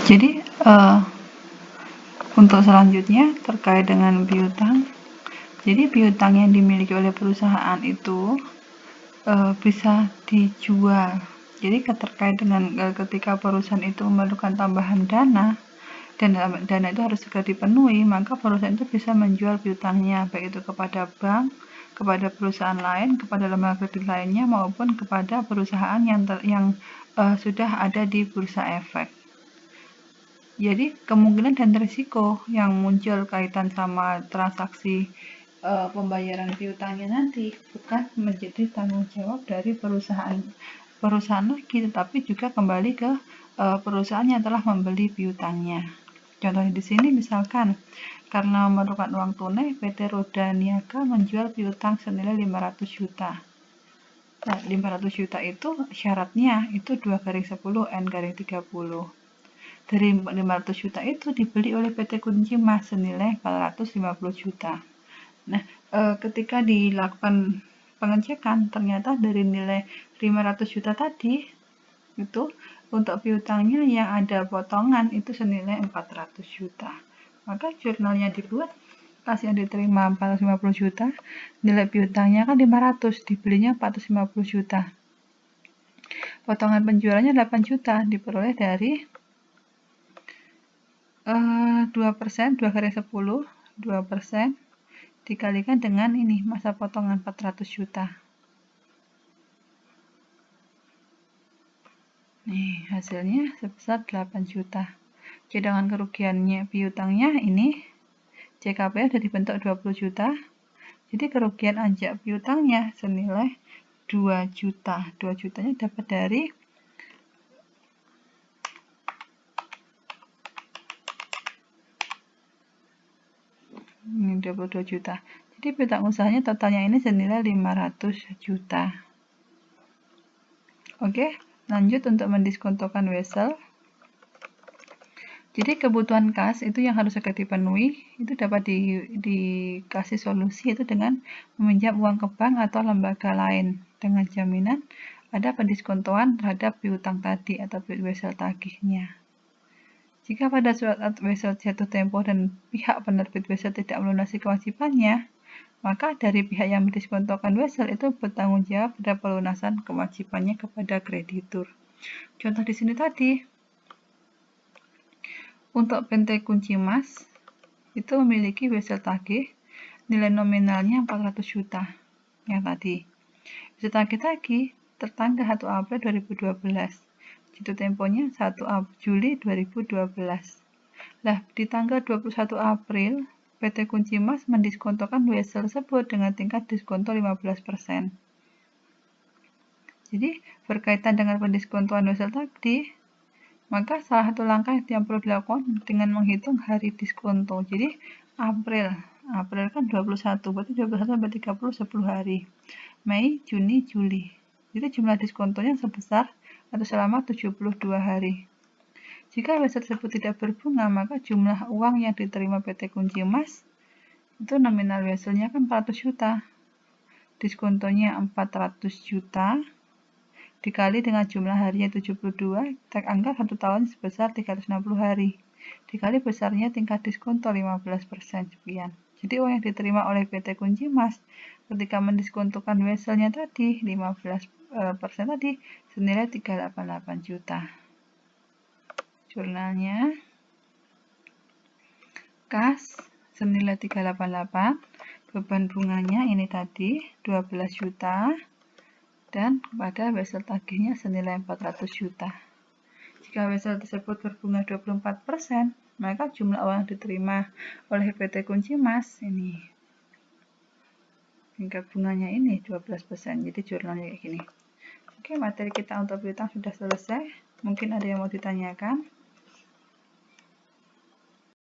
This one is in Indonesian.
Jadi untuk selanjutnya terkait dengan piutang. Jadi piutang yang dimiliki oleh perusahaan itu bisa dijual. Jadi terkait dengan ketika perusahaan itu memerlukan tambahan dana dan dana itu harus segera dipenuhi, maka perusahaan itu bisa menjual piutangnya, baik itu kepada bank, kepada perusahaan lain, kepada lembaga kredit lainnya, maupun kepada perusahaan yang sudah ada di bursa efek. Jadi kemungkinan dan risiko yang muncul kaitan sama transaksi pembayaran piutangnya nanti bukan menjadi tanggung jawab dari perusahaan lagi, tetapi juga kembali ke perusahaan yang telah membeli piutangnya. Contohnya di sini misalkan karena memerlukan uang tunai, PT Roda Niaga menjual piutang senilai 500 juta. Nah, 500 juta itu syaratnya itu 2/10N/30. Dari 500 juta itu dibeli oleh PT Kunci Mas senilai 450 juta. Nah, ketika dilakukan pengecekan, ternyata dari nilai 500 juta tadi, itu untuk piutangnya yang ada potongan itu senilai 400 juta. Maka jurnalnya dibuat, kas yang diterima 450 juta, nilai piutangnya kan 500, dibelinya 450 juta. Potongan penjualannya 8 juta, diperoleh dari 2%, 2/10, 2% dikalikan dengan ini, masa potongan 400 juta. Nih, hasilnya sebesar 8 juta. Cadangan kerugiannya piutangnya ini, CKP sudah dibentuk 20 juta. Jadi kerugian anjak piutangnya senilai 2 juta. 2 jutanya dapat dari ini 22 juta. Jadi piutang usahanya totalnya ini senilai 500 juta. Oke, lanjut untuk mendiskontokan wesel. Jadi kebutuhan kas itu yang harus segera dipenuhi, itu dapat dikasih solusi itu dengan meminjam uang ke bank atau lembaga lain dengan jaminan ada pendiskontoan terhadap piutang tadi atau wesel tagihnya. Jika pada surat wesel jatuh tempo dan pihak penerbit wesel tidak melunasi kewajibannya, maka dari pihak yang mendiskontokan wesel itu bertanggung jawab pada pelunasan kewajibannya kepada kreditur. Contoh di sini tadi, untuk PT Kunci Mas itu memiliki wesel tagih nilai nominalnya 400 juta yang tadi. Wesel tagih tertanggal 1 April 2012. Jatuh temponya 1 Juli 2012. Nah, di tanggal 21 April PT Kunci Mas mendiskontokan wesel tersebut dengan tingkat diskonto 15%. Jadi, berkaitan dengan pendiskontoan wesel tadi, maka salah satu langkah yang perlu dilakukan dengan menghitung hari diskonto. Jadi, April kan 21, berarti 21 sampai 30, 10 hari. Mei, Juni, Juli. Jadi jumlah diskontonya sebesar atau selama 72 hari. Jika wesel tersebut tidak berbunga, maka jumlah uang yang diterima PT Kunci Mas itu nominal weselnya kan 400 juta. Diskontonya 400 juta dikali dengan jumlah harinya 72, kita anggap 1 tahun sebesar 360 hari. Dikali besarnya tingkat diskonto 15% sekian. Jadi uang yang diterima oleh PT Kunci Mas ketika mendiskontokan weselnya tadi 15% tadi senilai 388 juta. Jurnalnya kas senilai 388, beban bunganya ini tadi 12 juta dan pada wesel tagihnya senilai 400 juta. Jika wesel tersebut berbunga 24%, maka jumlah uang yang diterima oleh PT Kunci Mas ini tingkat bunganya ini 12%. Jadi jurnalnya kayak gini. Oke, materi kita untuk piutang sudah selesai. Mungkin ada yang mau ditanyakan.